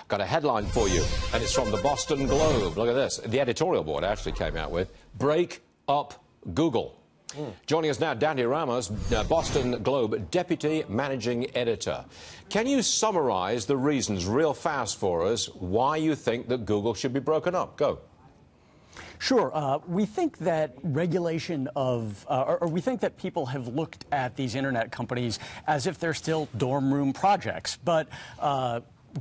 Got a headline for you, and it's from the Boston Globe. Look at this. The editorial board actually came out with, "Break up Google." Joining us now, Dante Ramos, Boston Globe Deputy Managing Editor. Can you summarize the reasons real fast for us why you think that Google should be broken up? Go. Sure. We think that regulation of, or we think that people have looked at these internet companies as if they're still dorm room projects. But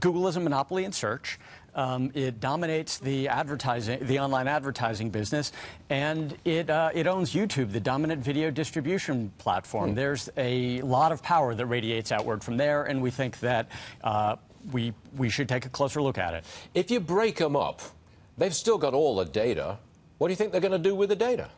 Google is a monopoly in search. It dominates the online advertising business, and it owns YouTube, the dominant video distribution platform. There's a lot of power that radiates outward from there, and we think that we should take a closer look at it. If you break them up, they've still got all the data. What do you think they're going to do with the data?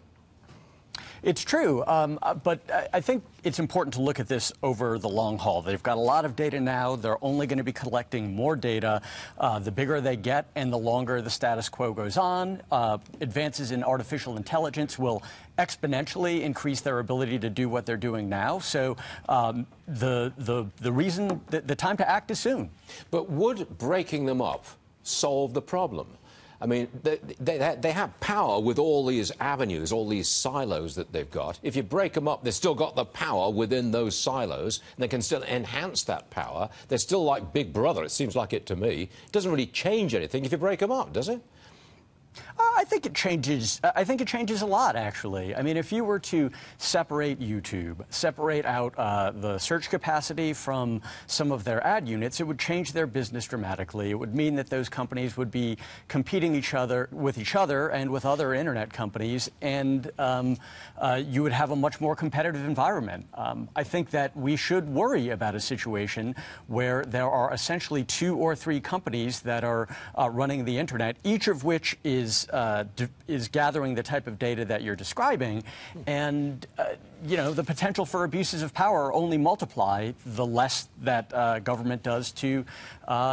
It's true, but I think it's important to look at this over the long haul. They've got a lot of data now. They're only going to be collecting more data. The bigger they get and the longer the status quo goes on, advances in artificial intelligence will exponentially increase their ability to do what they're doing now. So the time to act is soon. But would breaking them up solve the problem? I mean, they have power with all these avenues, all these silos that they've got. If you break them up, they've still got the power within those silos, and they can still enhance that power. They're still like Big Brother, it seems like it to me. It doesn't really change anything if you break them up, does it? I think it changes. I think it changes a lot, actually. I mean, if you were to separate YouTube, separate out the search capacity from some of their ad units, it would change their business dramatically. It would mean that those companies would be competing with each other and with other internet companies, and you would have a much more competitive environment. I think that we should worry about a situation where there are essentially 2 or 3 companies that are running the internet, each of which is gathering the type of data that you're describing, and you know, the potential for abuses of power only multiply the less that government does to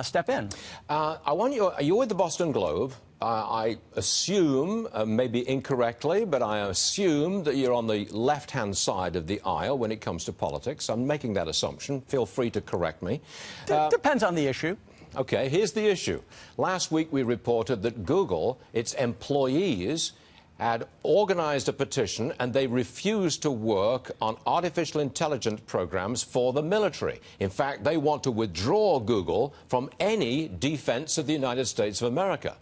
step in. You're with the Boston Globe. I assume, maybe incorrectly, but I assume that you're on the left-hand side of the aisle when it comes to politics. I'm making that assumption. Feel free to correct me. Depends on the issue. Okay, here's the issue. Last week we reported that Google, its employees, had organized a petition and they refused to work on artificial intelligence programs for the military. In fact, they want to withdraw Google from any defense of the United States of America.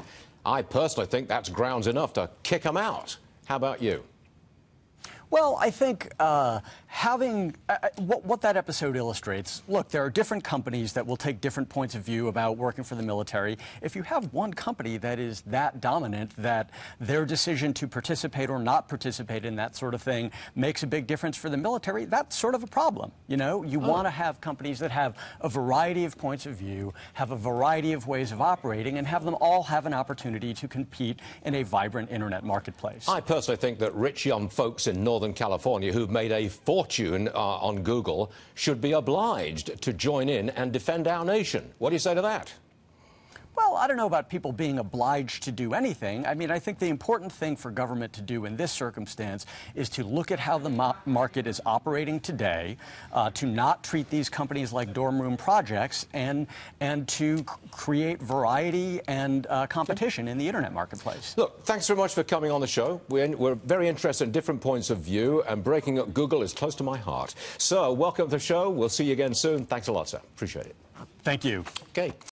I personally think that's grounds enough to kick them out. How about you? Well, I think what that episode illustrates, look, there are different companies that will take different points of view about working for the military. If you have one company that is that dominant that their decision to participate or not participate in that sort of thing makes a big difference for the military, that's sort of a problem. You know, you want to have companies that have a variety of points of view, have a variety of ways of operating, and have them all have an opportunity to compete in a vibrant internet marketplace. I personally think that rich young folks in Northern California who've made a fortune on Google should be obliged to join in and defend our nation. What do you say to that? Well, I don't know about people being obliged to do anything. I mean, I think the important thing for government to do in this circumstance is to look at how the market is operating today, to not treat these companies like dorm room projects, and to create variety and competition in the internet marketplace. Look, thanks very much for coming on the show. We're very interested in different points of view, and breaking up Google is close to my heart. So, welcome to the show. We'll see you again soon. Thanks a lot, sir. Appreciate it. Thank you. Okay.